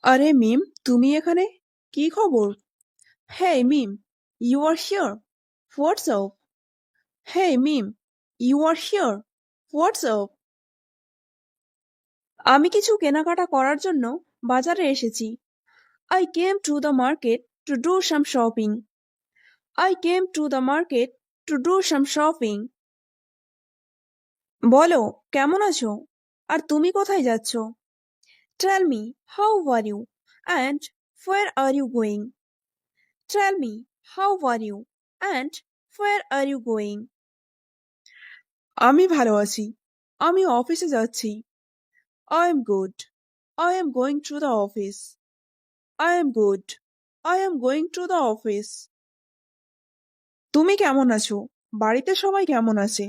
আরে মিম, তুমি এখানে? কি খবর? Hey Mim, you are here. What's up? Hey Mim, you are here. What's up? আমি কিছু কেনাকাটা করার জন্য বাজারে এসেছি। I came to the market to do some shopping. I came to the market to do some shopping. বলো, কেমন আছো? আর তুমি কোথায় যাচ্ছ? Tell me, how are you and where are you going? Tell me, how are you and where are you going? আমি ভালো আছি। আমি অফিসে যাচ্ছি। I am good. I am going to the office. I am good. I am going to the office. তুমি কেমন আছো? বাড়িতে সবাই কেমন আছে?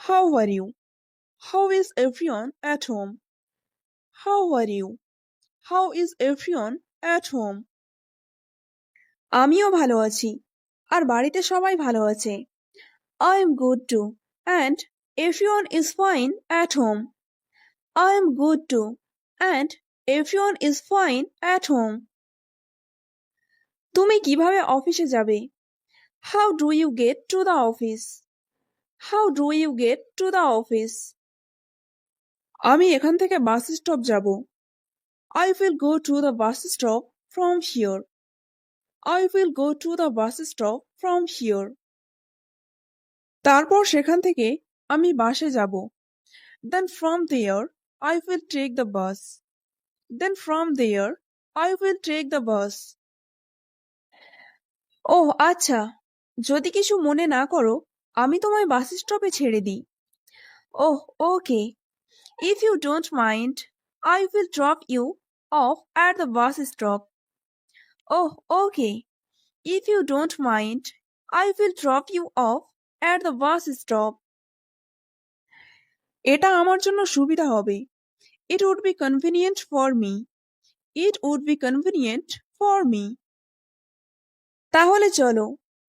How are you? How is everyone at home? How are you? How is everyone at home? আমিও ভালো আছি। আর বাড়িতে সবাই ভালো আছে। I am good too and everyone is fine at home. I am good too, and everyone is fine at home. তুমি কিভাবে অফিসে যাবে? How do you get to the office? How do you get to the office? আমি এখান থেকে bus stop যাব। I will go to the bus stop from here. I will go to the bus stop from here. তারপর সেখান থেকে আমি বাসে যাব। Then from there I will take the bus. Then from there I will take the bus. ওহ আচ্ছা, যদি কিছু মনে না করো, আমি তোমায় বাস স্টপে ছেড়ে দিই। Oh okay, if you don't mind, I will drop you off at the bus stop. Oh okay, if you don't mind, I will drop you off at the bus stop. এটা আমার জন্য সুবিধা হবে। It would be convenient for me. It would be convenient for me. তাহলে চলো।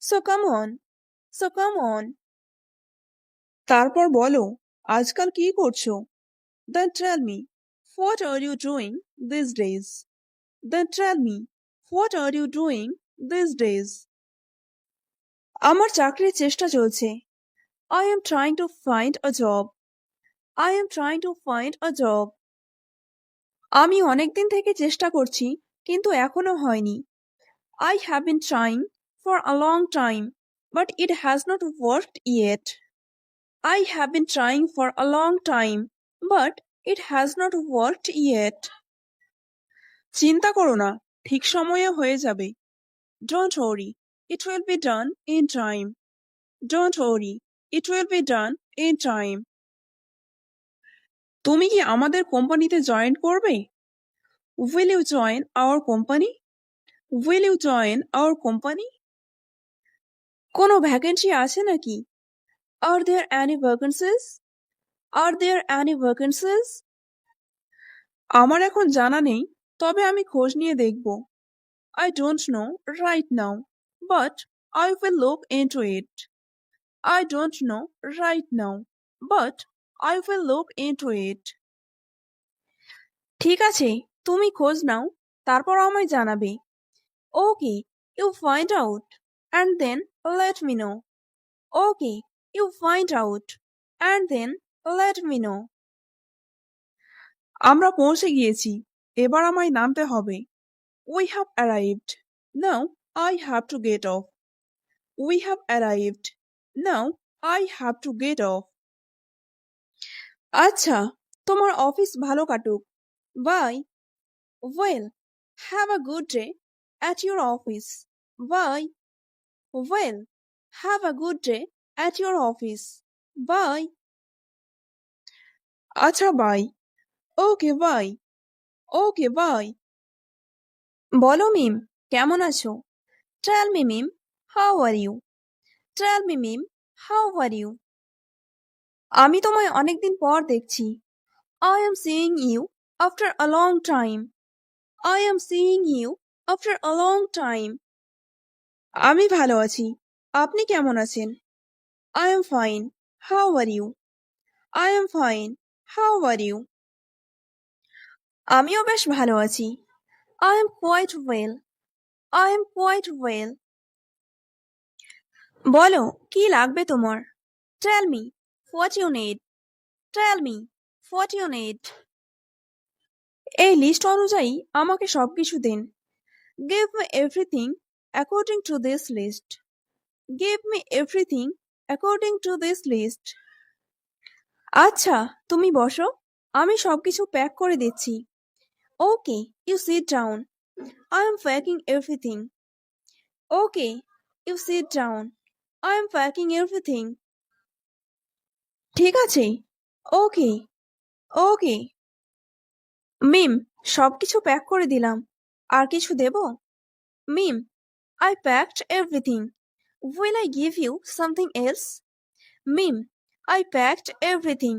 So come on. So come on. তারপর বলো, আজকাল কি করছো? Then tell me, what are you doing these days? Then tell me, what are you doing these days? আমার চাকরির চেষ্টা চলছে। I am trying to find a job. I am trying to find a job. আমি অনেকদিন থেকে চেষ্টা করছি, কিন্তু এখনো হয়নি। I have been trying for a long time, but it has not worked yet. I have been trying for a long time, but it has not worked yet. চিন্তা করো না, ঠিক সময়ে হয়ে যাবে। Don't worry, it will be done in time. Don't worry, it will be done in time. তুমি কি আমাদের কোম্পানিতে জয়েন করবে? Will you join our company? Will you join our company? কোনো ভ্যাকেন্সি আছে নাকি? Are there any vacancies? Are there any vacancies? আমার এখন জানা নেই, তবে আমি খোঁজ নিয়ে দেখব। I don't know right now, but I will look into it. I don't know right now, but I will look into it. ঠিক আছে, তুমি খোঁজ নাও, তারপর আমায় জানাবে। Okay, you find out and then let me know. Okay, you find out and then let me know. আমরা পৌঁছে গিয়েছি, এবার আমায় নামতে হবে। We have arrived. Now I have to get off. We have arrived. Now I have to get off. আচ্ছা, তোমার office ভালো কাটুক। Bye. Well, have a good day at your office. Bye. Well, have a good day at your office. Bye. আচ্ছা bye. Okay bye. Okay bye. বলো মিম, কেমন আছো? Tell me meme, how are you? Tell me meme, how are you? আমি তোমায় অনেকদিন পর দেখছি। I am seeing you after a long time. I am seeing you after a long time. আমি ভালো আছি। আপনি কেমন আছেন? I am fine. How are you? I am fine. How are you? আমিও বেশ ভালো আছি। I am quite well. I am quite well. বলো কি লাগবে তোমার? Tell me what you need. Tell me what you need. এই লিস্ট অনুযায়ী আমাকে সবকিছু দিন। Give me everything according to this list. Give me everything according to this list. আচ্ছা তুমি বসো, আমি সবকিছু প্যাক করে দিচ্ছি। Okay, you sit down. I am packing everything. Okay, you sit down. I am packing everything. ঠিক আছে। ওকে ওকে। মিম, সবকিছু প্যাক করে দিলাম, আর কিছু দেব? Mim, I packed everything. Will I give you something else? Mim, I packed everything.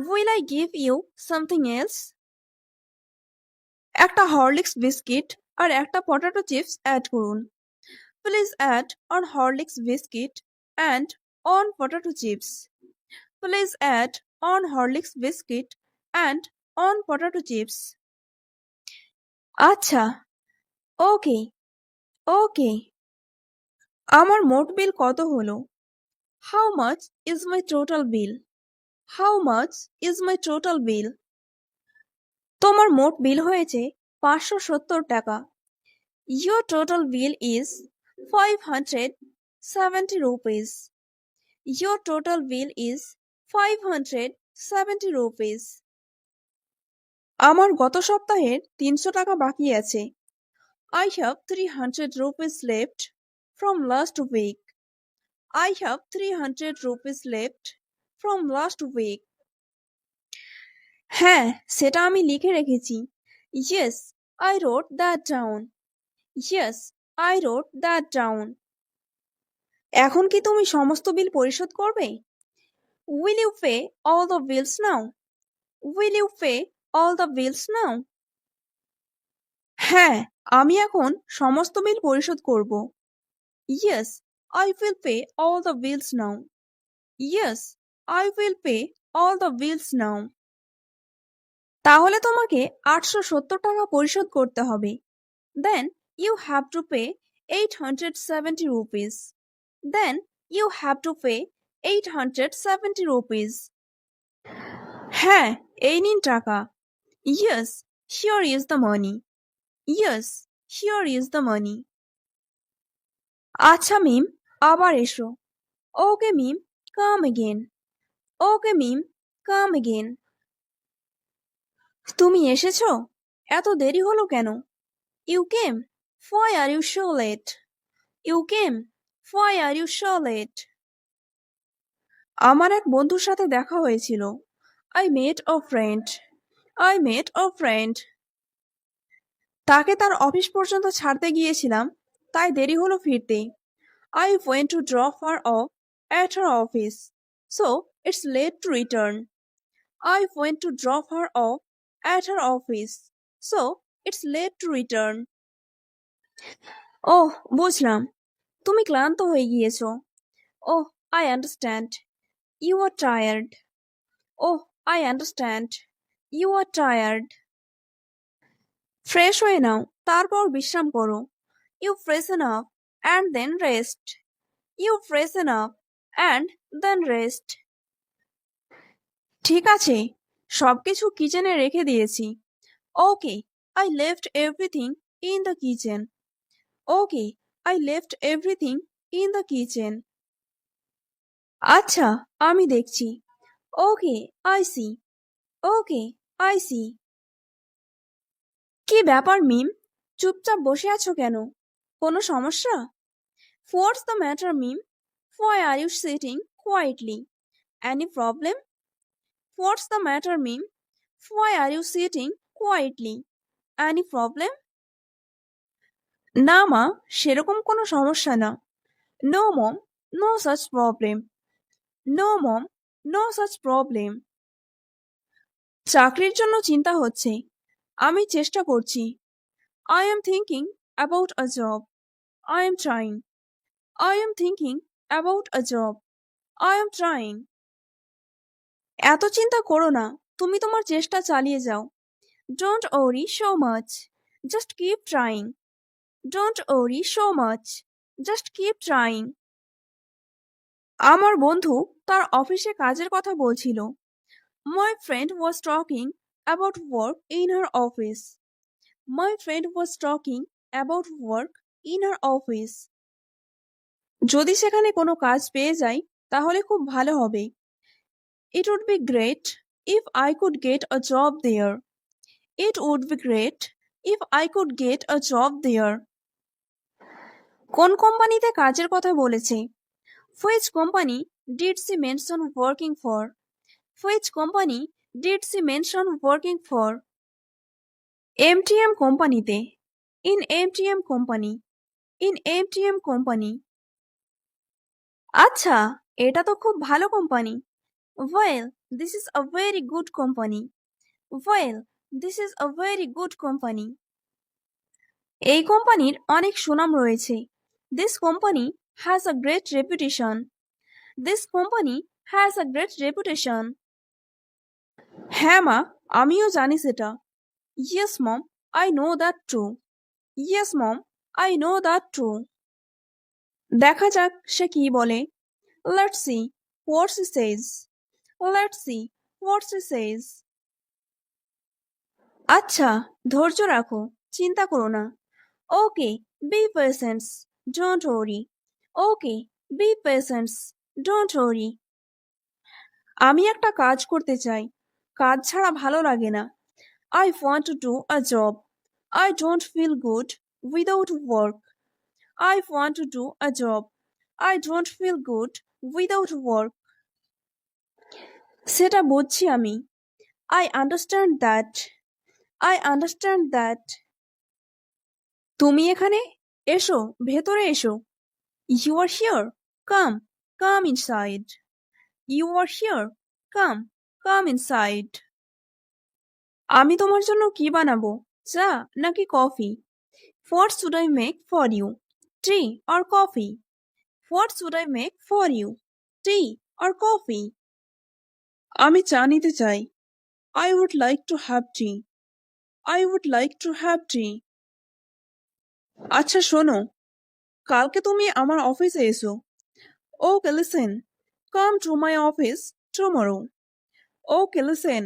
Will I give you something else? একটা Horlicks biscuit আর একটা পটেটো চিপস অ্যাড করুন। Please add on Horlicks biscuit and on potato chips. Please add on Horlicks biscuit and on potato chips. আচ্ছা okay okay. আমার মোট bill কত হলো? How much is my total bill? How much is my total bill? তোমার মোট বিল হয়েছে 570 টাকা। Your total bill is 570 rupees. Your total bill is 570 rupees. আমার গত সপ্তাহের 300 টাকা বাকি আছে। I have 300 rupees left from last week. I have 300 rupees left from last week. হ্যাঁ, সেটা আমি লিখে রেখেছি। Yes, I wrote that down. Yes, I wrote that down. এখন কি তুমি সমস্ত বিল পরিশোধ করবে? Will you pay all the bills now? Will you pay all the bills now? হ্যাঁ, আমি এখন সমস্ত বিল পরিশোধ করব। Yes, I will pay all the bills now. Yes, I will pay all the bills now. তাহলে তোমাকে 870 টাকা পরিশোধ করতে হবে। Then you have to pay 870 rupees. Then you have to pay 870 rupees. হ্যাঁ, এই নিন টাকা। Yes, here is the money. Yes, here is the money. আচ্ছা মিম, আবার এসো। Okay মিম, come again. Okay মিম, come again. তুমি এসেছো? এত দেরি হলো কেন? You came. Why are you so late? You came. Why are you so late? আমার এক বন্ধুর সাথে দেখা হয়েছিল। I met a friend. I met a friend. তাকে তার অফিস পর্যন্ত ছাড়তে গিয়েছিলাম, তাই দেরি হলো ফিরতে। I went to drop her off at her office, so it's late to return. I went to drop her off at her office, so it's late to return. ওহ, বুঝলাম। তুমি ক্লান্ত হয়ে গিয়েছো। Oh, I understand. You are tired. Oh, I understand. You are tired. Fresh হয়ে নাও, তারপর বিশ্রাম করো। You freshen up and then rest. You freshen up and then rest. ঠিক আছে, সবকিছু কিচেনে রেখে দিয়েছি। Okay, I left everything in the kitchen. Okay, I left everything in the kitchen. আচ্ছা, আমি দেখছি। Okay, I see. Okay, I see. কি ব্যাপার মিম, চুপচাপ বসে আছো কেন? কোনো সমস্যা? What's the matter, Mim? Why are you sitting quietly? Any problem? What's the matter, Mim? Why are you sitting quietly? Any problem? না মা, সেরকম কোনো সমস্যা না। No mom, no such problem. No mom, no such problem. চাকরির জন্য চিন্তা হচ্ছে। আমি চেষ্টা করছি। I am thinking about a job. I am trying. I am thinking about a job. I am trying. এত চিন্তা করো না, তুমি তোমার চেষ্টা চালিয়ে যাও। Don't worry so much. Just keep trying. Don't worry so much. Just keep trying. আমার বন্ধু তার অফিসে কাজের কথা বলছিল। My friend was talking about work in her office. My friend was talking about work in her office. যদি সেখানে কোনো কাজ পেয়ে যাই তাহলে খুব ভালো হবে। It would be great if I could get a job there. It would be great if I could get a job there. কোন কোম্পানিতে কাজের কথা বলেছে? Which company did she mention working for? Which company did she mention working for? MTM কোম্পানিতে। In MTM company. In MTM company. আচ্ছা, এটা তো খুব ভালো company. Well, this is a very good company. Well, this is a very good company. এই কোম্পানির অনেক সুনাম রয়েছে। This company has a great reputation. This company has a great reputation. হ্যাঁ মা, আমিও জানি সেটা। Yes mom, I know that too. Yes mom, I know that too. দেখা যাক সে কি বলে। Let's see what she says. Let's see what she says. আচ্ছা, ধৈর্য রাখো, চিন্তা করো না। Okay, be patient. Don't worry. Okay, be patient. Don't worry. আমি একটা কাজ করতে চাই, কাজ ছাড়া ভালো লাগে না। I want to do a job. I don't feel good without work. I want to do a job. I don't feel good without work. সেটা বুঝছি আমি। I understand that. I understand that. তুমি এখানে? এসো, ভেতরে এসো। You are here. Come, come inside. You are here. Come inside. আমি তোমার জন্য কি বানাবো? চা নাকি coffee? What should I make for you? Tea or coffee? What should I make for you? Tea or coffee? আমি চা নিতে চাই। I would like to have tea. I would like to have tea. আচ্ছা শোনো, কালকে তুমি আমার অফিসে এসো। Okay, listen. Come to my office tomorrow. Okay, listen.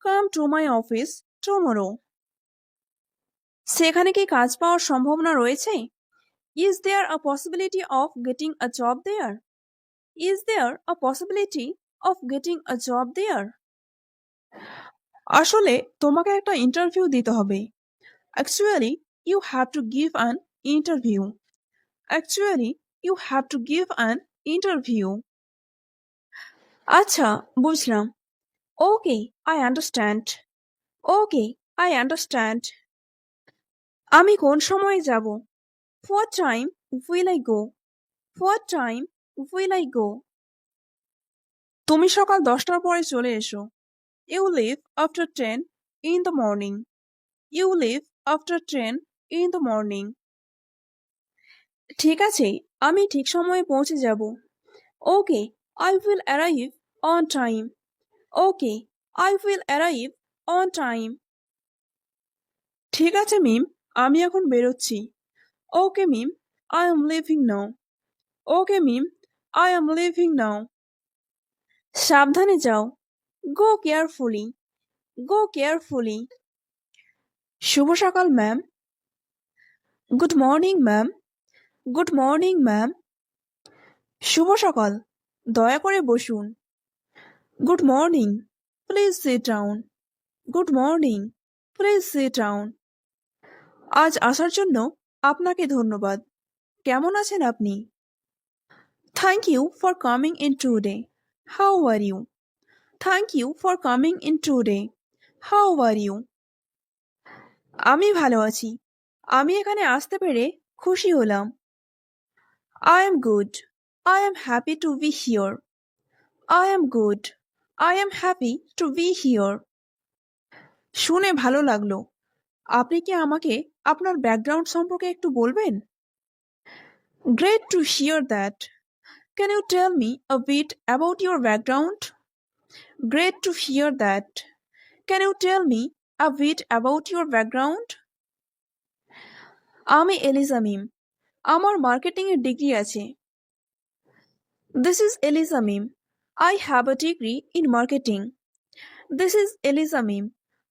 Come to my office tomorrow. সেখানে কি কাজ পাওয়ার সম্ভাবনা রয়েছে? Is there a possibility of getting a job there? Is there a possibility of getting a job there? আসলে তোমাকে একটা interview দিতে হবে। Actually, you have to give an interview. Actually, you have to give an interview. আচ্ছা, বুঝলাম। Okay, I understand. Okay, I understand. আমি কোন সময়ে যাব? What time will I go? What time will I go? তুমি সকাল 10টার পরে চলে এসো। You leave after 10 in the morning. You leave after 10 in the morning. ঠিক আছে, আমি ঠিক সময়ে পৌঁছে যাব। Okay, I will arrive on time. Okay, I will arrive on time. ঠিক আছে মিম, আমি এখন বেরোচ্ছি। Okay meme, I am leaving now. Okay meme, I am leaving now. সাবধানে যাও। Go carefully. Go carefully. শুভ সকাল ma'am. Good morning ma'am. Good morning ma'am. শুভ সকাল, দয়া করে বসুন। Good morning. Please sit down. Good morning. Please sit down. আজ আসার জন্য আপনাকে ধন্যবাদ। কেমন আছেন আপনি? Thank you for coming in today. How are you? Thank you for coming in today. How are you? আমি ভালো আছি। আমি এখানে আসতে পেরে খুশি হলাম। I am good. I am happy to be here. I am good. I am happy to be here. শুনে ভালো লাগলো। আপনি কি আমাকে আপনার ব্যাকগ্রাউন্ড সম্পর্কে একটু বলবেন? Great to hear that. Can you tell me a bit about your background? Great to hear that. Can you tell me a bit about your background? আমি এলিজা মিম, আমার মার্কেটিংয়ের ডিগ্রি আছে। This is Eliza Mim, I have a degree in marketing. This is Eliza Mim,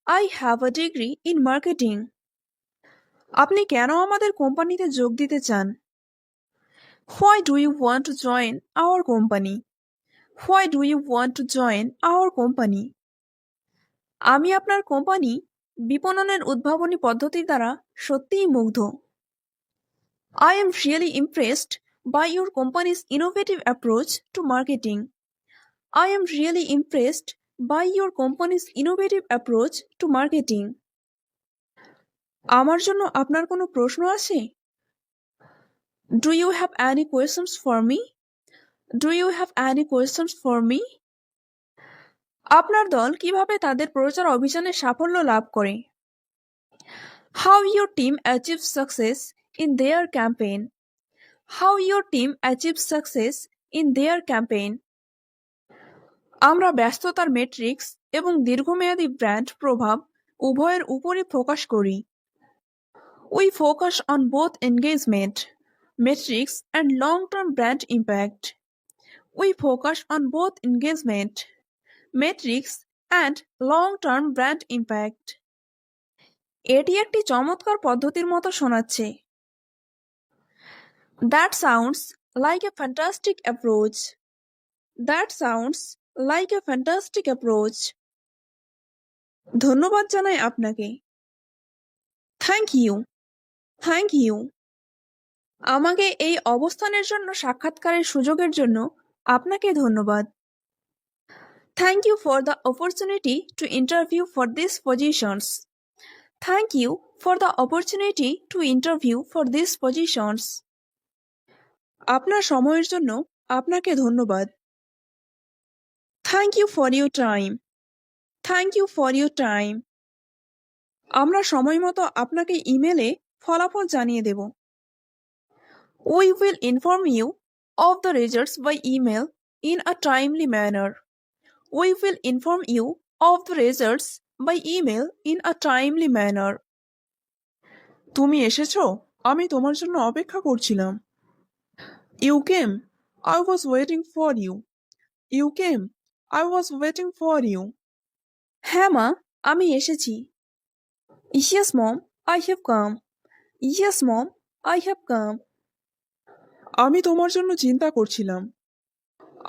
I have a degree in marketing. আপনি কেন আমাদের কোম্পানিতে যোগ দিতে চান? Why do you want to join our company? Why do you want to join our company? আমি আপনার company বিপণনের উদ্ভাবনী পদ্ধতির দ্বারা সত্যিই মুগ্ধ। I am really impressed by your company's innovative approach to marketing. I am really impressed by your company's innovative approach to marketing. আমার জন্য আপনার কোনো প্রশ্ন আছে? Do you have any questions for me? Do you have any questions for me? আপনার দল কিভাবে তাদের প্রচার অভিযানে সাফল্য লাভ করে? How your team achieves success in their campaign. How your team achieves success in their campaign. আমরা ব্যস্ততার মেট্রিক্স এবং দীর্ঘমেয়াদী ব্র্যান্ড প্রভাব উভয়ের উপরই ফোকাস করি। We focus on both engagement metrics and long-term brand impact. We focus on both engagement metrics and long-term brand impact. এটি একটি চমৎকার পদ্ধতির মতো শোনাচ্ছে। That sounds like a fantastic approach. That sounds like a fantastic approach. ধন্যবাদ জানাই আপনাকে। Thank you, thank you. আমাকে এই অবস্থানের জন্য সাক্ষাৎকারের সুযোগের জন্য আপনাকে ধন্যবাদ। Thank you for the opportunity to interview for this positions. Thank you for the opportunity to interview for this positions. আপনার সময়ের জন্য আপনাকে ধন্যবাদ। Thank you for your time. Thank you for your time. আমরা সময় মতো আপনাকে ইমেলে ফলাফল জানিয়ে দেব। We will inform you of the results by email in a timely manner. We will inform you of the results by email in a timely manner. তুমি এসেছো? আমি তোমার জন্য অপেক্ষা করছিলাম। You came. I was waiting for you. You came. I was waiting for you. হ্যাঁ মা, আমি এসেছি। Yes mom, I have come. Yes mom, I have come. আমি তোমার জন্য চিন্তা করছিলাম।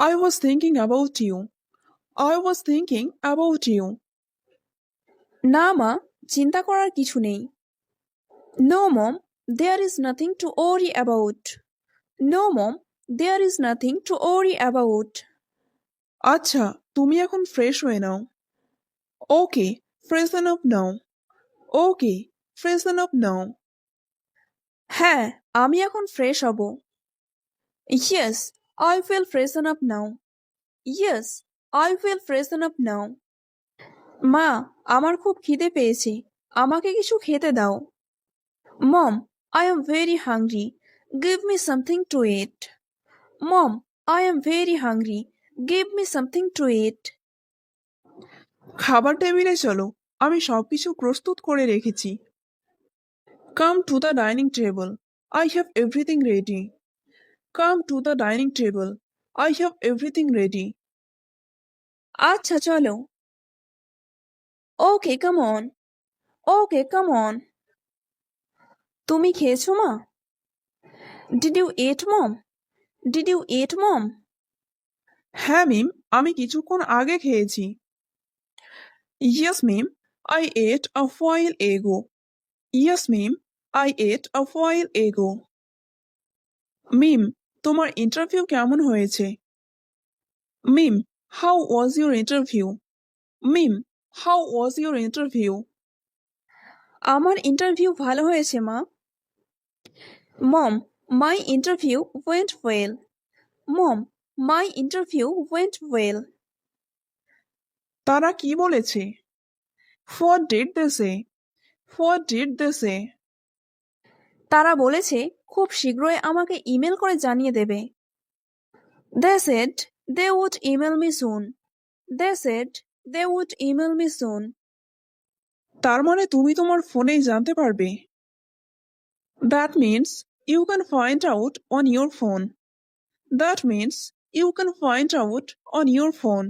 I was thinking about you. I was thinking about you. না মা, চিন্তা করার কিছু নেই। No mom, there is nothing to worry about. No mom, there is nothing to worry about. আচ্ছা, তুমি এখন ফ্রেশ হয়ে নাও। Okay, freshen up now. Okay, freshen up now. হ্যাঁ, আমি এখন ফ্রেশ হব। Yes, I will freshen up now. Yes, I will freshen up now. মা, আমার খুব খিদে পেয়েছে, আমাকে কিছু খেতে দাও। Mom, I am very hungry. Give me something to eat. Mom, I am very hungry. Give me something to eat. খাবার টেবিলে চলো, আমি সবকিছু প্রস্তুত করে রেখেছি। Come to the dining table. I have everything ready. Come to the dining table. I have everything ready. আচ্ছা চলো। Okay, come on. Okay, come on. তুমি খেয়েছো মা? Did you eat mom? Did you eat mom? হ্যাঁ মিম, আমি কিছুক্ষণ আগে খেয়েছি। Yes ma'am, I ate a while ago. Yes ma'am, I ate a while ago. মিম, তোমার ইন্টারভিউ কেমন হয়েছে? Mim, how was your interview? Mim, how was your interview? আমার interview ভালো হয়েছে মা। Mom, my interview went well. Mom, my interview went well. তারা কি বলেছে? What did they say? What did they say? তারা বলেছে খুব শীঘ্রই আমাকে ইমেল করে জানিয়ে দেবে। They said they would email me soon. They said they would email me soon. তার মানে তুমি তোমার ফোনেই জানতে পারবে। That means you can find out on your phone. That means you can find out on your phone.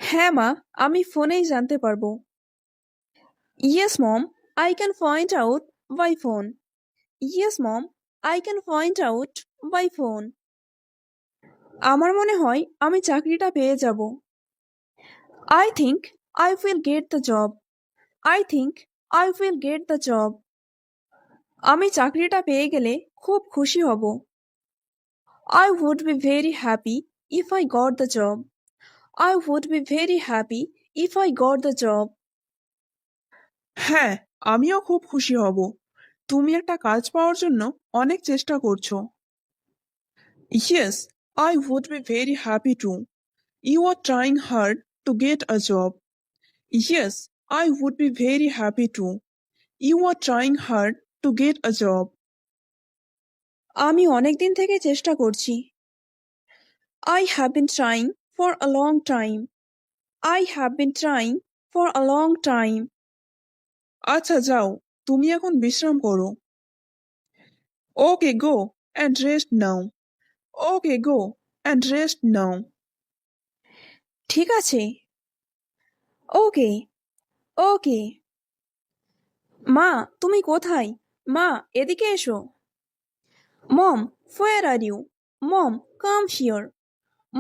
হ্যাঁ মা, আমি ফোনেই জানতে পারবো। Yes mom, I can find out by phone. Yes mom, I can find out by phone. আমার মনে হয় আমি চাকরিটা পেয়ে যাব। I think I will get the job. I think I will get the job. আমি চাকরিটা পেয়ে গেলে খুব খুশি হব। I would be very happy if I got the job. I would be very happy if I got the job. হ্যাঁ, আমিও খুব খুশি হব। তুমি একটা কাজ পাওয়ার জন্য অনেক চেষ্টা করছো। Yes, I would be very happy too. You are trying hard to get a job. Yes, I would be very happy too. You are trying hard to get a job. আমি অনেক দিন থেকে চেষ্টা করছি। I have been trying for a long time. I have been trying for a long time. আচ্ছা যাও, তুমি এখন বিশ্রাম করো। Okay, go and rest now. Okay, go and rest now. ঠিক আছে। ওকে, ওকে। মা, তুমি কোথায়? মা, এদিকে এসো। Mom, where are you? Mom, come here.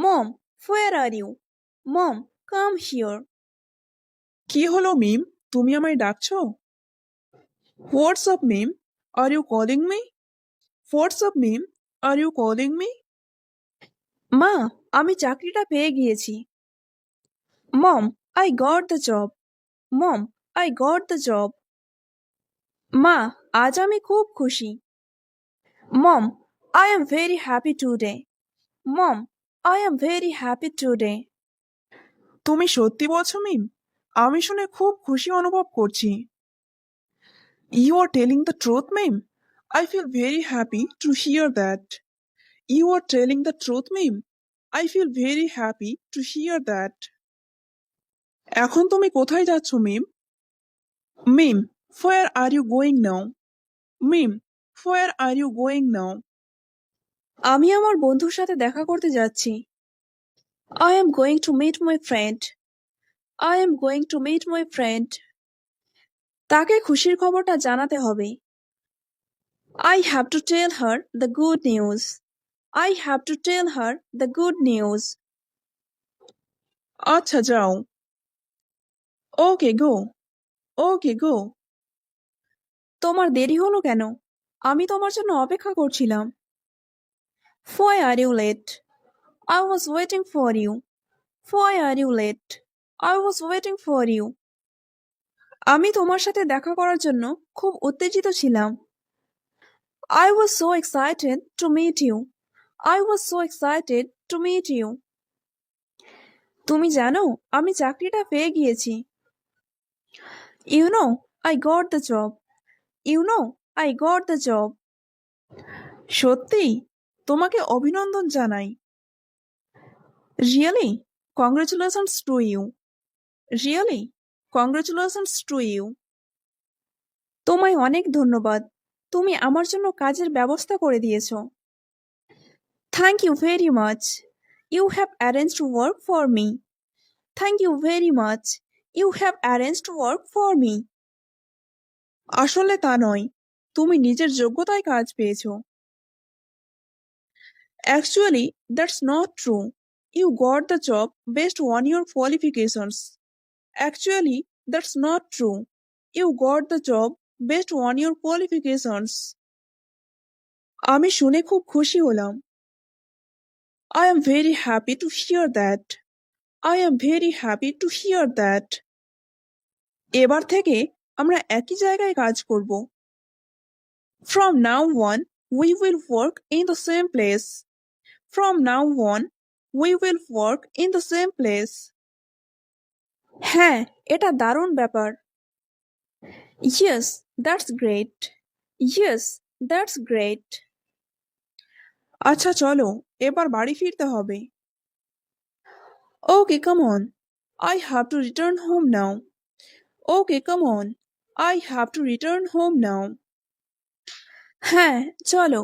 Mom, where are you? Mom, come here. কি হলো মিম, তুমি আমায় ডাকছো? What's up meme? Are you calling me? What's up meme? Are you calling me? মা, আমি চাকরিটা পেয়ে গিয়েছি। Mom, I got the job. Mom, I got the job. মা, আজ আমি খুব খুশি। Mom, I am very happy today. Mom, I am very happy today. তুমি সত্যি বলছো মিম? আমি শুনে খুব খুশি অনুভব করছি। You are telling the truth meme? I feel very happy to hear that. You are telling the truth meme? I feel very happy to hear that. এখন তুমি কোথায় যাচ্ছ মিম? মিম, where are you going now? Meme, where are you going now? আমি আমার বন্ধুর সাথে দেখা করতে যাচ্ছি। I am going to meet my friend. I am going to meet my friend. তাকে খুশির খবরটা জানাতে হবে। I have to tell her the good news. I have to tell her the good news. আচ্ছা যাও। Okay, go. Okay, go. তোমার দেরি হলো কেন? আমি তোমার জন্য অপেক্ষা করছিলাম। Why are you late? I was waiting for you. Why are you late? I was waiting for you. আমি তোমার সাথে দেখা করার জন্য খুব উত্তেজিত ছিলাম। I was so excited to meet you. I was so excited to meet you. তুমি জানো, আমি চাকরিটা পেয়ে গিয়েছি। You know, I got the job. You know, I got the job. সত্যি? তোমাকে অভিনন্দন জানাই। Really? Congratulations to you. Really? Congratulations to you. তোমায় অনেক ধন্যবাদ। তুমি আমার জন্য কাজের ব্যবস্থা করে দিয়েছো। Thank you very much. You have arranged work for me. Thank you very much. You have arranged work for me. আসলে তা নয়, তুমি নিজের যোগ্যতায় কাজ পেয়েছো। Actually, that's not true. You got the job based on your qualifications. Actually, that's not true. You got the job based on your qualifications. আমি শুনে খুব খুশি হলাম। I am very happy to hear that. I am very happy to hear that. এবার থেকে আমরা একই জায়গায় কাজ করব। From now on, we will work in the same place. From now on, we will work in the same place. হ্যাঁ, এটা দারুণ ব্যাপার। Yes, that's great. Yes, that's great. আচ্ছা চলো, এবার বাড়ি ফিরতে হবে। Okay, come on. I have to return home now. Okay, come on. I have to return home now. হ্যাঁ চলো।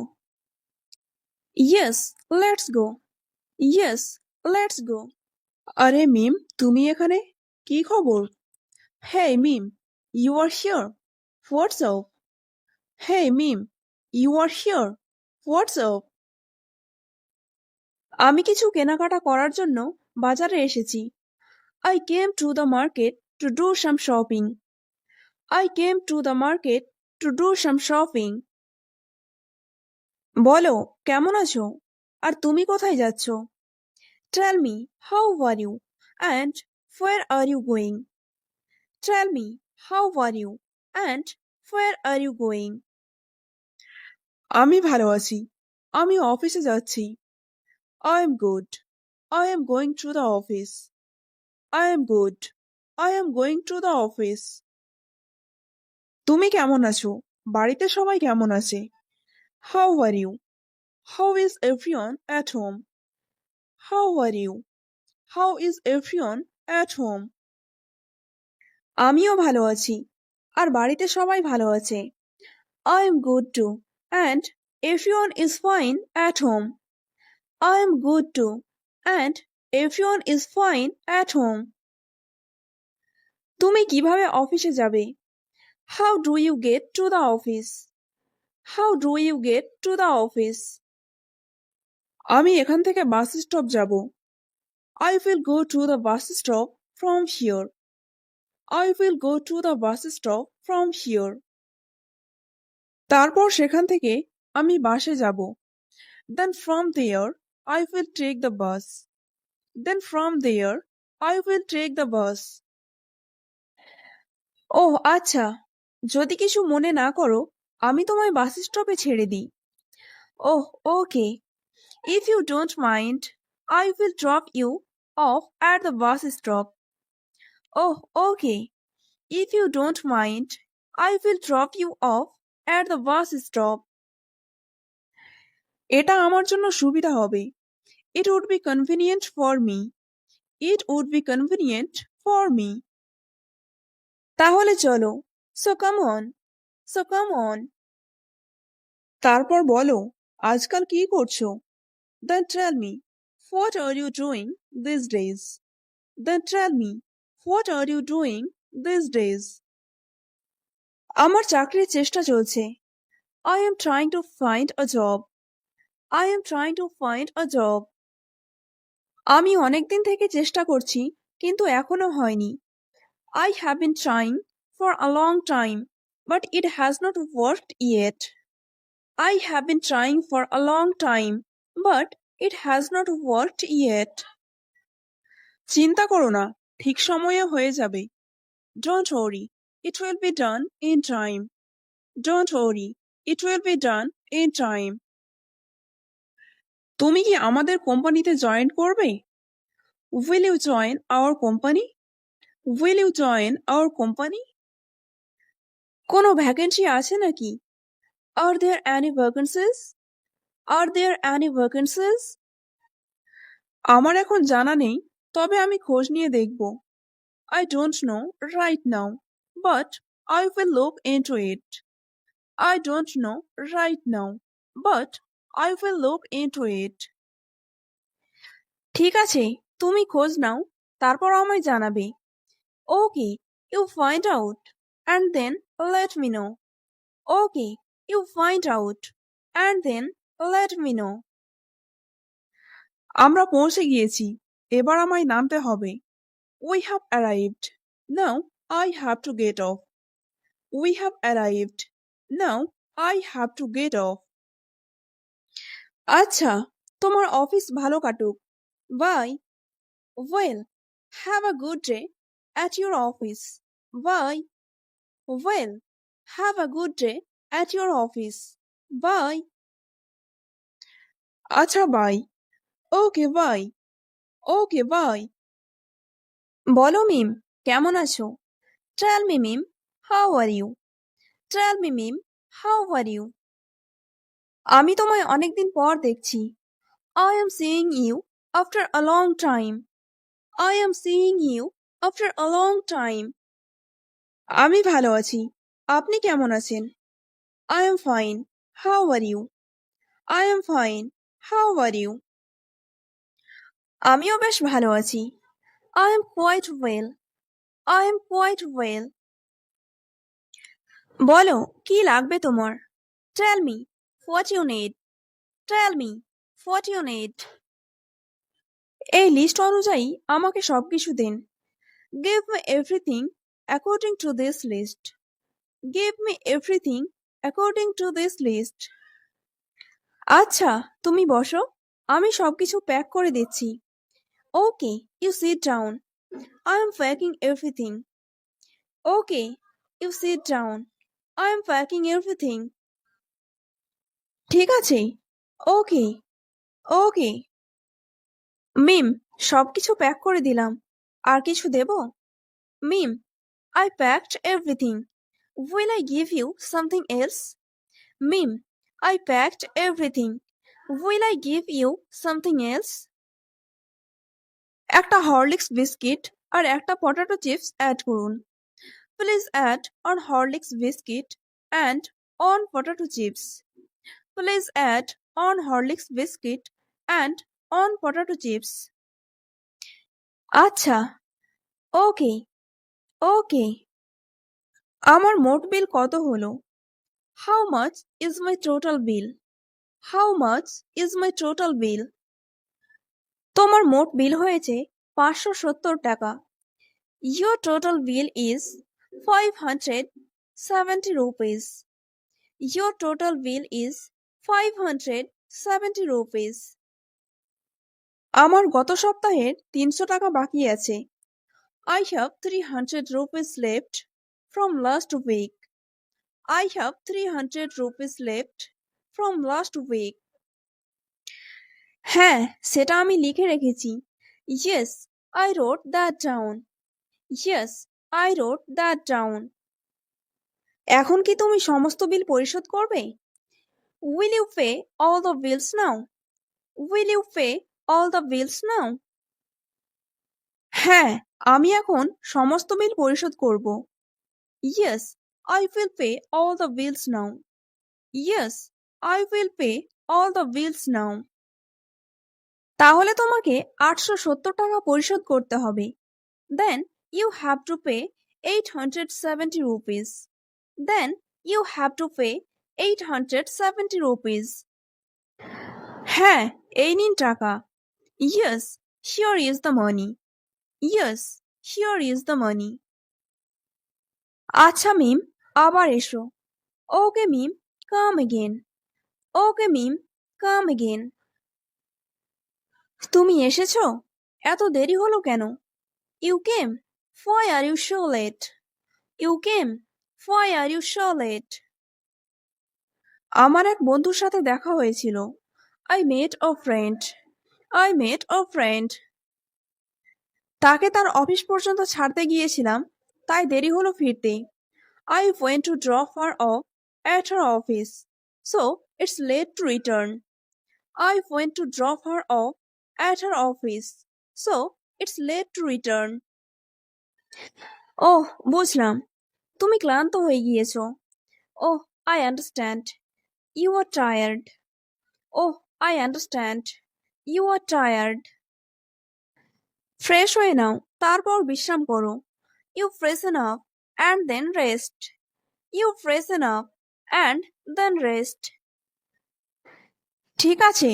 Yes let's go. Yes let's go. আরে মিম, তুমি এখানে? কি খবর? Hey Mim, you are here. What's up? Hey Mim, you are here. What's up? আমি কিছু কেনাকাটা করার জন্য বাজারে এসেছি। I came to the market to do some shopping. I came to the market to do some shopping. বলো কেমন আছো? আর তুমি কোথায় যাচ্ছ? Tell me, how are you? And where are you going? Tell me, how are you? And where are you going? আমি ভালো আছি। আমি অফিসে যাচ্ছি। I am good. I am going to the office. I am good. I am going to the office. তুমি কেমন আছো? বাড়িতে সবাই কেমন আছে? How are you? How is everyone at home? How are you? How is everyone at home? আমিও ভালো আছি। আর বাড়িতে সবাই ভালো আছে। I am good too. And everyone is fine at home. I am good too. And everyone is fine at home. তুমি কিভাবে অফিসে যাবে? How do you get to the office? How do you get to the office? আমি এখান থেকে bus stop যাব। I will go to the bus stop from here. I will go to the bus stop from here. তারপর সেখান থেকে আমি বাসে যাব। Then from there I will take the bus. Then from there I will take the bus. ওহ আচ্ছা, যদি কিছু মনে না করো আমি তোমায় বাস স্টপে ছেড়ে দিই। Oh okay, if you don't mind I will drop you off at the bus stop. Oh okay, if you don't mind I will drop you off at the bus stop. এটা আমার জন্য সুবিধা হবে। It would be convenient for me. It would be convenient for me. তাহলে চলো। So come on, so come on. তারপর বলো, আজকাল কি করছো? Then tell me, what are you doing these days? Then tell me, what are you doing these days? আমার চাকরির চেষ্টা চলছে। I am trying to find a job. I am trying to find a job. আমি অনেকদিন থেকে চেষ্টা করছি কিন্তু এখনো হয়নি। I have been trying for a long time, but it has not worked yet. I have been trying for a long time, but it has not worked yet. চিন্তা করো না, ঠিক সময়ে হয়ে যাবে। Don't worry, it will be done in time. Don't worry, it will be done in time. তুমি কি আমাদের কোম্পানিতে জয়েন করবে? Will you join our company? Will you join our company? কোনো ভ্যাকেন্সি আছে নাকি? Are there any vacancies? Are there any vacancies? আমার এখন জানা নেই, তবে আমি খোঁজ নিয়ে দেখব। I don't know right now, but I will look into it. I don't know right now, but I will look into it. ঠিক আছে, তুমি খোঁজ নাও, তারপর আমায় জানাবে। Okay, you find out and then let me know. Okay, you find out and then let me know. আমরা পৌঁছে গিয়েছি, এবার আমায় নামতে হবে। We have arrived. Now I have to get off. We have arrived. Now I have to get off. আচ্ছা, তোমার office ভালো কাটুক। Bye. Well, have a good day at your office. Bye. Well, have a good day at your office. Bye. আচ্ছা bye. Okay bye. Okay bye. বলো মিম, কেমন আছো? Tell me meme, how are you? Tell me meme, how are you? আমি তোমায় অনেকদিন পর দেখছি। I am seeing you after a long time. I am seeing you after a long time. আমি ভালো আছি। আপনি কেমন আছেন? I am fine. How are you? I am fine. How are you? আমিও বেশ ভালো আছি। I am quite well. I am quite well. বলো কি লাগবে তোমার? Tell me what you need. Tell me what you need. এই লিস্ট অনুযায়ী আমাকে সবকিছু দিন। Give me everything according to this list. Give me everything according to this list. আচ্ছা তুমি বসো, আমি সবকিছু প্যাক করে দিচ্ছি। Okay, you sit down. I am packing everything. Okay, you sit down. I am packing everything. ঠিক আছে। ওকে ওকে। মিম, সবকিছু প্যাক করে দিলাম, আর কিছু দেব? Mim, I packed everything. Will I give you something else? Mim, I packed everything. Will I give you something else? একটা Horlicks biscuit আর একটা পটেটো চিপস অ্যাড করুন। Please add on Horlicks biscuit and on potato chips. Please add on Horlicks biscuit and on potato chips. আচ্ছা okay okay. আমার মোট bill কত হলো? How much is my total bill? How much is my total bill? তোমার মোট বিল হয়েছে 570 টাকা। Your total bill is 570 rupees. Your total bill is 570 rupees. আমার গত সপ্তাহের 300 টাকা বাকি আছে। I have 300 rupees left from last week. I have 300 rupees left from last week. হ্যাঁ, সেটা আমি লিখে রেখেছি। Yes, I wrote that down. Yes, I wrote that down. এখন কি তুমি সমস্ত বিল পরিশোধ করবে? Will you pay all the bills now? Will you pay all the bills now? হ্যাঁ, আমি এখন সমস্ত বিল পরিশোধ করব। Yes, I will pay all the bills now. Yes, I will pay all the bills now. তাহলে তোমাকে 870 টাকা পরিশোধ করতে হবে। Then you have to pay 870 rupees. Then you have to pay 870 rupees. হ্যাঁ, এই নিন টাকা। Yes, here is the money. Yes, here is the money. আচ্ছা মিম, আবার এসো। Okay মিম, come again. Okay মিম, come again. তুমি এসেছো? এত দেরি হলো কেন? You came. Why are you so late? You came. Why are you so late? আমার এক বন্ধুর সাথে দেখা হয়েছিল। I met a friend. I met a friend. তাকে তার অফিস পর্যন্ত ছাড়তে গিয়েছিলাম, তাই দেরি হলো ফিরতে। I went to drop her off at her office, so it's late to return. I went to drop her off at her office, so it's late to return. ওহ, বুঝলাম। তুমি ক্লান্ত হয়ে গিয়েছো। Oh, I understand. You are tired. Oh, I understand. You are tired. Fresh হয়ে নাও, তারপর বিশ্রাম করো। You freshen up and then rest. You freshen up and then rest. ঠিক আছে,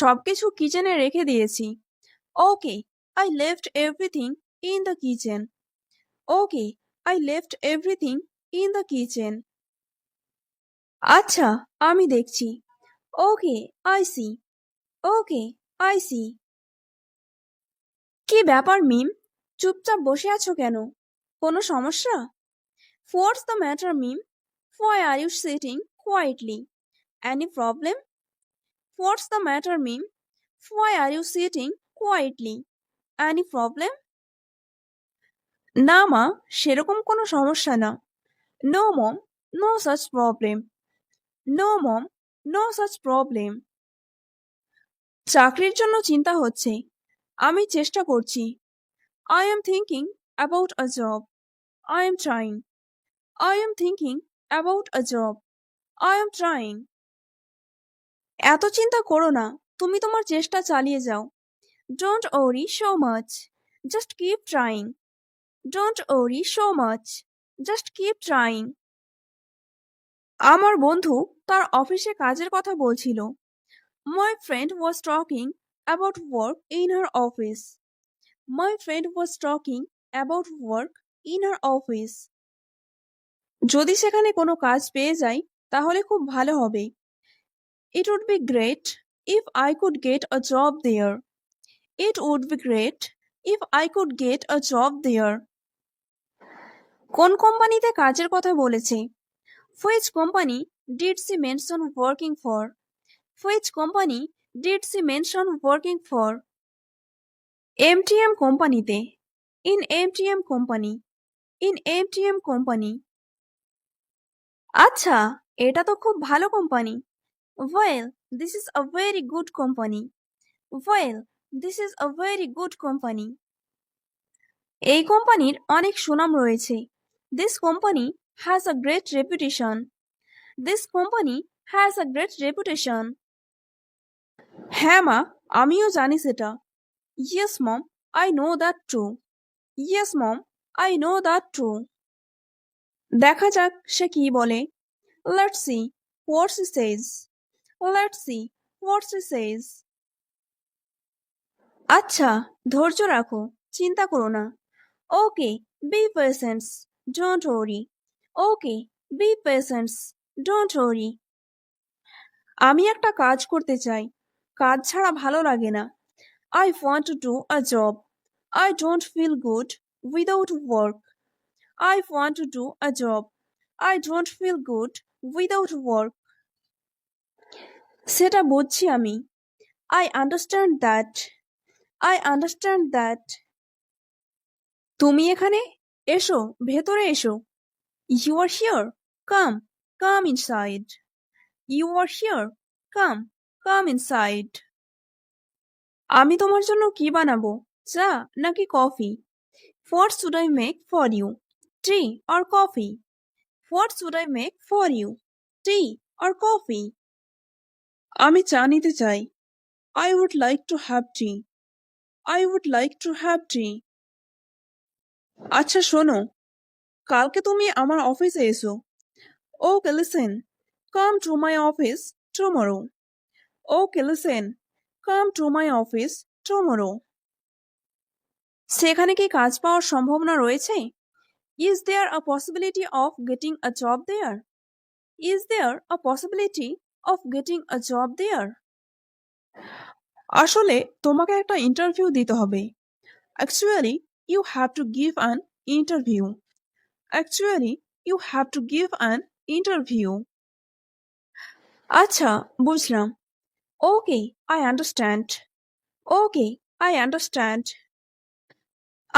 সবকিছু কিচেনে রেখে দিয়েছি। Okay, I left everything in the kitchen. Okay, I left everything in the kitchen. আচ্ছা, আমি দেখছি। Okay, I see. Okay, I see. কি ব্যাপার মিম, চুপচাপ বসে আছো কেন? কোনো সমস্যা? What's the matter, Mim? Why are you sitting quietly? Any problem? What's the matter, Mim? Why are you sitting quietly? Any problem? না মা, সেরকম কোনো সমস্যা না। No mom, no such problem. No mom, no such problem. চাকরির জন্য চিন্তা হচ্ছে। আমি চেষ্টা করছি। I am thinking about a job. I am trying. I am thinking about a job. I am trying. এত চিন্তা করো না, তুমি তোমার চেষ্টা চালিয়ে যাও। Don't worry so much, just keep trying. Don't worry so much, just keep trying. আমার বন্ধু তার অফিসে কাজের কথা বলছিল। My friend was talking about work in her office. My friend was talking about work in her office. যদি সেখানে কোনো কাজ পেয়ে যাই তাহলে খুব ভালো হবে। It would be great if I could get a job there. It would be great if I could get a job there. কোন কোম্পানিতে কাজের কথা বলেছে? Which company did she mention working for? Which company did she mention working for? MTM কোম্পানিতে। In MTM company. In MTM company. আচ্ছা, এটা তো খুব ভালো company. Well, this is a very good company. Well, this is a very good company. এই কোম্পানির অনেক সুনাম রয়েছে। This company has a great reputation. This company has a great reputation. হ্যাঁ মা, আমিও জানি সেটা। Yes mom, I know that too. Yes mom, I know that too. দেখা যাক সে কি বলে। Let's see what she says. Let's see what she says. আচ্ছা, ধৈর্য রাখো, চিন্তা করো না। Okay, be patient. Don't worry. Okay, be patient. Don't worry. আমি একটা কাজ করতে চাই, কাজ ছাড়া ভালো লাগে না। I want to do a job. I don't feel good without work. I want to do a job. I don't feel good without work. সেটা বুঝছি আমি। I understand that. I understand that. তুমি এখানে? এসো, ভেতরে এসো। You are here. Come, come inside. You are here. Come inside. আমি তোমার জন্য কি বানাবো? চা নাকি coffee? What should I make for you? Tea or coffee? What should I make for you? Tea or coffee? আমি চা নিতে চাই। I would like to have tea. I would like to have tea. আচ্ছা শোনো, কালকে তুমি আমার অফিসে এসো। Okay, listen. Come to my office tomorrow. Okay, listen. Come to my office tomorrow. সেখানে কি কাজ পাওয়ার সম্ভাবনা রয়েছে? Is there a possibility of getting a job there? Is there a possibility of getting a job there? আসলে তোমাকে একটা interview দিতে হবে। Actually, you have to give an interview. Actually, you have to give an interview. আচ্ছা, বুঝলাম। Okay, I understand. Okay, I understand.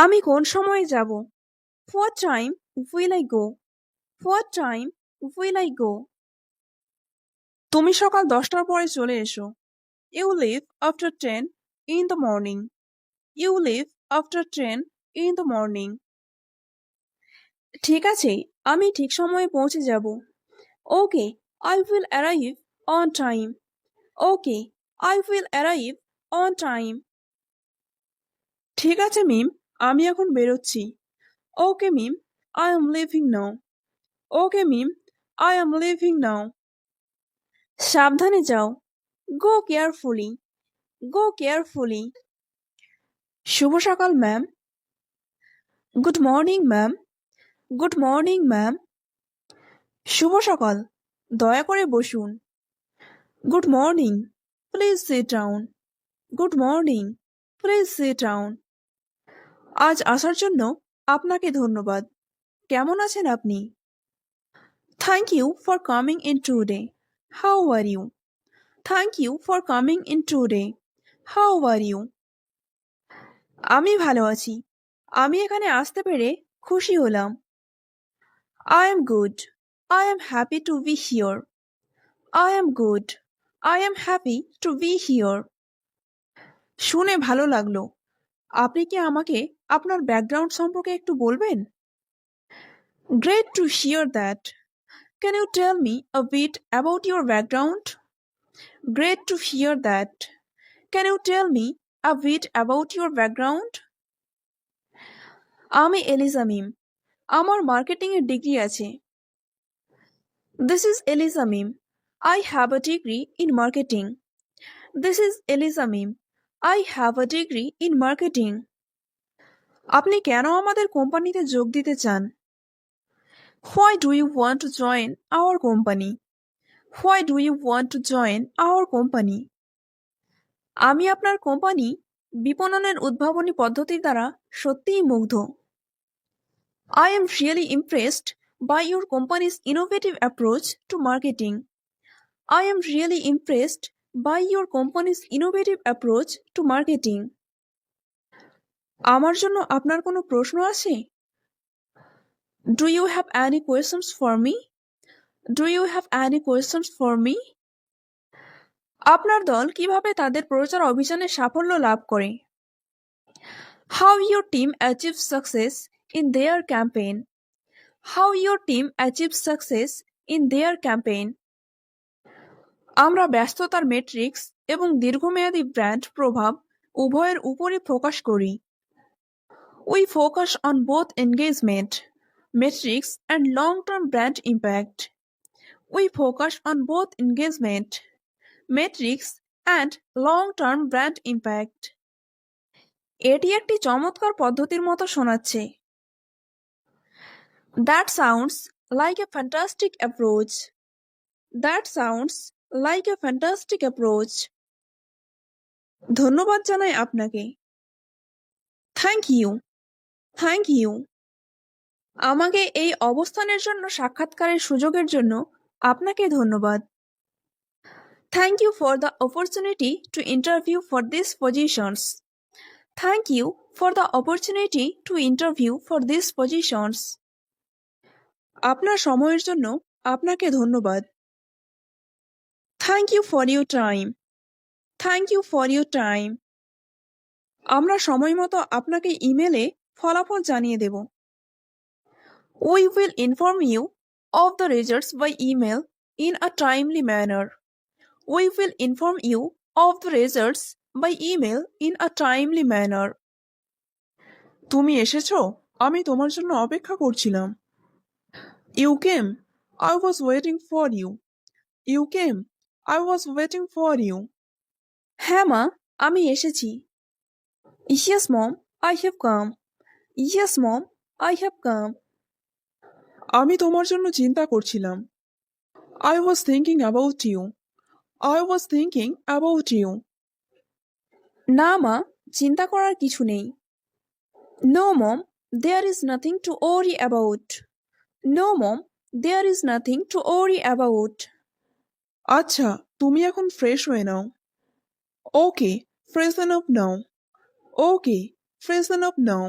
আমি কোন সময়ে যাব? What time will I go? What time will I go? তুমি সকাল 10টার পরে চলে এসো। You leave after 10 in the morning. You leave after 10 in the morning. ঠিক আছে, আমি ঠিক সময়ে পৌঁছে যাব। Okay, I will arrive on time. Okay, I will arrive on time. ঠিক আছে মিম, আমি এখন বেরোচ্ছি। Okay meme, I am leaving now. Okay meme, I am leaving now. সাবধানে যাও। Go carefully. Go carefully. শুভ সকাল ma'am. Good morning, ma'am. Good morning, ma'am. শুভ সকাল, দয়া করে বসুন। Good morning. Please sit down. Good morning. Please sit down. আজ আসার জন্য আপনাকে ধন্যবাদ। কেমন আছেন আপনি? Thank you for coming in today. How are you? Thank you for coming in today. How are you? আমি ভালো আছি। আমি এখানে আসতে পেরে খুশি হলাম। I am good. I am happy to be here. I am good. I am happy to be here. শুনে ভালো লাগলো। আপনি কি আমাকে আপনার ব্যাকগ্রাউন্ড সম্পর্কে একটু বলবেন? Great to hear that. Can you tell me a bit about your background? Great to hear that. Can you tell me a bit about your background? আমি এলিজা মিম। আমার মার্কেটিংয়ের ডিগ্রি আছে। This is Eliza Mim. I have a degree in marketing. This is Eliza Mim. I have a degree in marketing. আপনি কেন আমাদের কোম্পানিতে যোগ দিতে চান? Why do you want to join our company? Why do you want to join our company? আমি আপনার company বিপণনের উদ্ভাবনী পদ্ধতির দ্বারা সত্যিই মুগ্ধ। I am really impressed by your company's innovative approach to marketing. I am really impressed by your company's innovative approach to marketing. আমার জন্য আপনার কোনো প্রশ্ন আছে? Do you have any questions for me? Do you have any questions for me? আপনার দল কিভাবে তাদের প্রচার অভিযানে সাফল্য লাভ করে? How your team achieves success in their campaign. How your team achieves success in their campaign. আমরা ব্যস্ততার মেট্রিক্স এবং দীর্ঘমেয়াদী ব্র্যান্ড প্রভাব উভয়ের উপরই ফোকাস করি। We focus on both engagement, metrics and long-term brand impact. We focus on both engagement, metrics and long-term brand impact. এটি একটি চমৎকার পদ্ধতির মতো শোনাচ্ছে। That sounds like a fantastic approach. That sounds like a fantastic approach. ধন্যবাদ জানাই আপনাকে। Thank you. Thank you. আমাকে এই অবস্থানের জন্য সাক্ষাৎকারের সুযোগের জন্য আপনাকে ধন্যবাদ। Thank you for the opportunity to interview for these positions. Thank you for the opportunity to interview for these positions. আপনার সময়ের জন্য আপনাকে ধন্যবাদ। Thank you for your time. Thank you for your time. আমরা সময়মতো আপনাকে ইমেলে ফলাফল জানিয়ে দেব। We will inform you of the results by email in a timely manner. We will inform you of the results by email in a timely manner. তুমি এসেছো? আমি তোমার জন্য অপেক্ষা করছিলাম। You came. I was waiting for you. You came. I was waiting for you. হ্যাঁ মা, আমি এসেছি। Yes mom, I have come. Yes mom, I have come. আমি তোমার জন্য চিন্তা করছিলাম। I was thinking about you. I was thinking about you. না মা, চিন্তা করার কিছু নেই। No mom, there is nothing to worry about. No mom, there is nothing to worry about. আচ্ছা, তুমি এখন ফ্রেশ হয়ে নাও। Okay, freshen up now. Okay, freshen up now.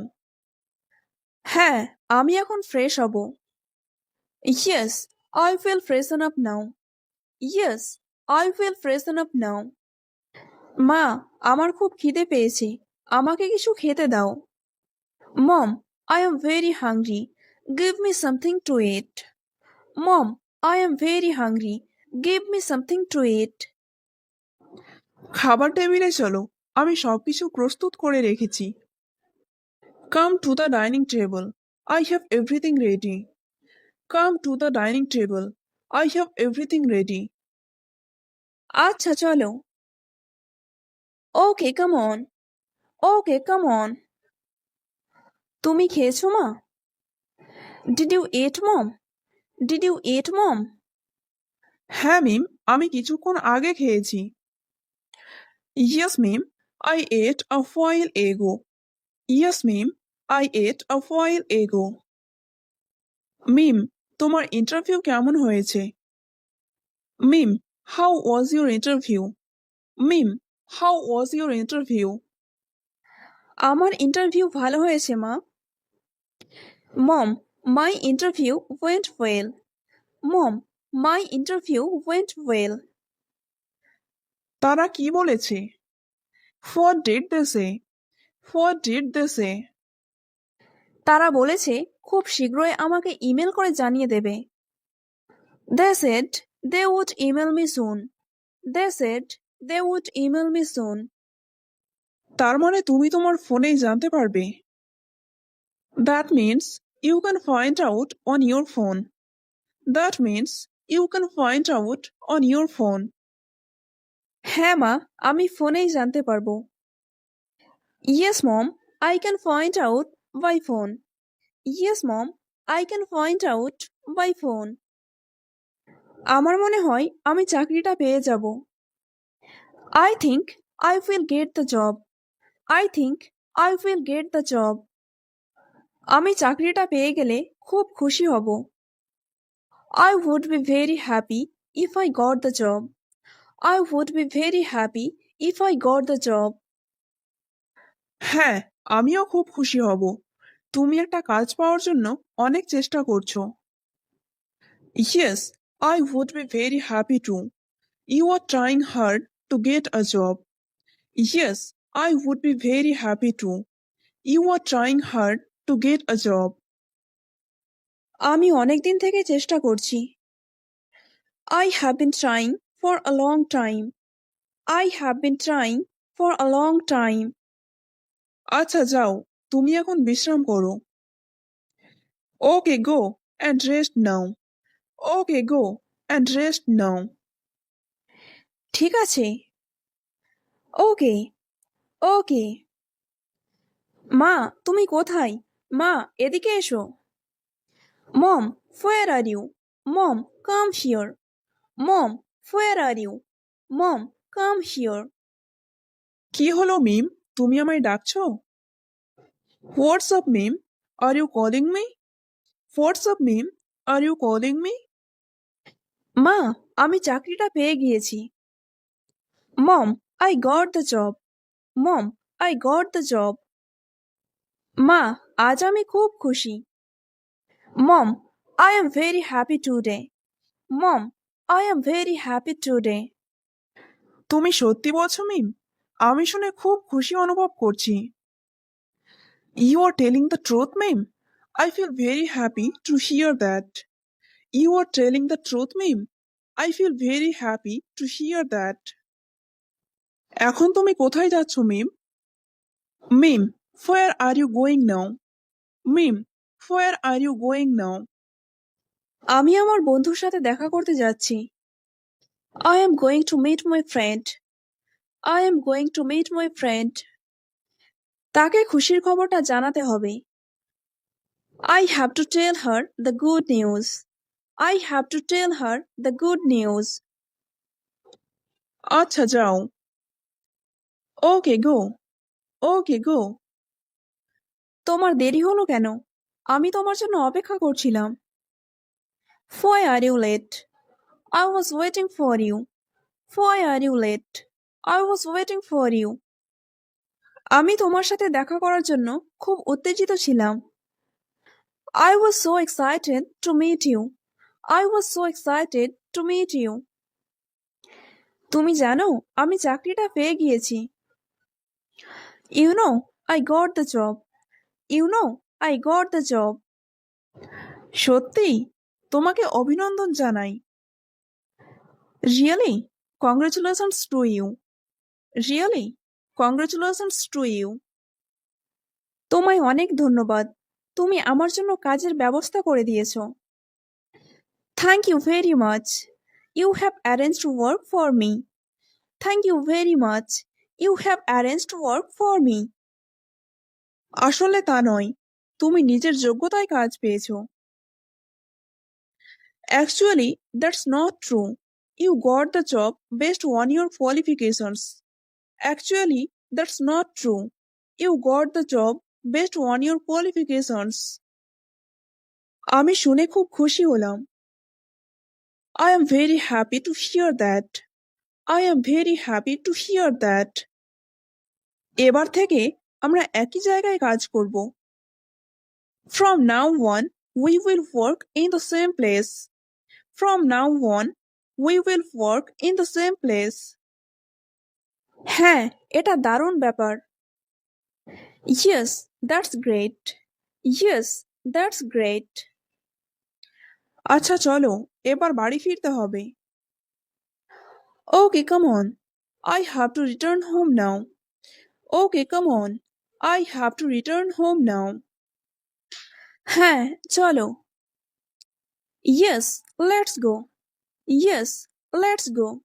হ্যাঁ, আমি এখন ফ্রেশ হব। Yes, I will freshen up now. Yes, I will freshen up now. মা, আমার খুব খিদে পেয়েছে, আমাকে কিছু খেতে দাও। Mom, I am very hungry. Give me something to eat. Mom, I am very hungry. Give me something to eat. খাবার টেবিলে চলো, আমি সবকিছু প্রস্তুত করে রেখেছি। Come to the dining table. I have everything ready. Come to the dining table. I have everything ready. আচ্ছা চলো। Okay, come on. Okay, come on. তুমি খেয়েছো মা? Did you eat mom? Did you eat mom? হ্যাঁ মিম, আমি কিছুক্ষণ আগে খেয়েছি। Yes ma'am, I ate a while ago. Yes ma'am, I ate a while ago. মিম, তোমার ইন্টারভিউ কেমন হয়েছে? Mim, how was your interview? Mim, how was your interview? আমার interview ভালো হয়েছে মা। Mom, my interview went well. Mom, my interview went well. তারা কি বলেছে? What did they say? What did they say? তারা বলেছে খুব শীঘ্রই আমাকে ইমেল করে জানিয়ে দেবে। They said they would email me soon. They said they would email me soon. তার মানে তুমি তোমার ফোনেই জানতে পারবে। That means you can find out on your phone. That means you can find out on your phone. হ্যাঁ মা, আমি ফোনেই জানতে পারবো। Yes mom, I can find out by phone. Yes mom, I can find out by phone. আমার মনে হয় আমি চাকরিটা পেয়ে যাব। I think I will get the job. I think I will get the job. আমি চাকরিটা পেয়ে গেলে খুব খুশি হব। I would be very happy if I got the job. I would be very happy if I got the job. হ্যাঁ, আমিও খুব খুশি হব। তুমি একটা কাজ পাওয়ার জন্য অনেক চেষ্টা করছো। Yes, I would be very happy too. You are trying hard to get a job. Yes, I would be very happy too. You are trying hard to get a job. আমি অনেক দিন থেকে চেষ্টা করছি। I have been trying for a long time. I have been trying for a long time. আচ্ছা যাও, তুমি এখন বিশ্রাম করো। Okay, go and rest now. Okay, go and rest now. ঠিক আছে। ওকে, ওকে। মা, তুমি কোথায়? মা, এদিকে এসো। Mom, where are you? Mom, come here. Mom, where are you? Mom, come here. কি হলো মিম, তুমি আমায় ডাকছো? What's up meme? Are you calling me? What's up meme? Are you calling me? মা, আমি চাকরিটা পেয়ে গিয়েছি। Mom, I got the job. Mom, I got the job. মা, আজ আমি খুব খুশি। Mom, I am very happy today. Mom, I am very happy today. তুমি সত্যি বলছো মিম? আমি শুনে খুব খুশি অনুভব করছি। You are telling the truth meme? I feel very happy to hear that. You are telling the truth meme? I feel very happy to hear that. এখন তুমি কোথায় যাচ্ছ মিম? মিম, where are you going now? Meme, where are you going now? আমি আমার বন্ধুর সাথে দেখা করতে যাচ্ছি। I am going to meet my friend. I am going to meet my friend. তাকে খুশির খবরটা জানাতে হবে। I have to tell her the good news. I have to tell her the good news. আচ্ছা যাও। Okay, go. Okay, go. তোমার দেরি হলো কেন? আমি তোমার জন্য অপেক্ষা করছিলাম। Why are you late? I was waiting for you. Why are you late? I was waiting for you. আমি তোমার সাথে দেখা করার জন্য খুব উত্তেজিত ছিলাম। I was so excited to meet you. I was so excited to meet you. তুমি জানো, আমি চাকরিটা পেয়ে গিয়েছি। You know, I got the job. You know, I got the job. সত্যি? তোমাকে অভিনন্দন জানাই। Really? Congratulations to you. Really? Congratulations to you. তোমায় অনেক ধন্যবাদ। তুমি আমার জন্য কাজের ব্যবস্থা করে দিয়েছো। Thank you very much. You have arranged work for me. Thank you very much. You have arranged work for me. আসলে তা নয়, তুমি নিজের যোগ্যতায় কাজ পেয়েছো। Actually, that's not true. You got the job based on your qualifications. Actually, that's not true. You got the job based on your qualifications. আমি শুনে খুব খুশি হলাম। I am very happy to hear that. I am very happy to hear that. এবার থেকে আমরা একই জায়গায় কাজ করব। From now on, we will work in the same place. From now on, we will work in the same place. হ্যাঁ, এটা দারুণ ব্যাপার। Yes, that's great. Yes, that's great. আচ্ছা চলো, এবার বাড়ি ফিরতে হবে। Okay, come on. I have to return home now. Okay, come on. I have to return home now. হ্যাঁ, চলো। Yes, let's go. Yes, let's go.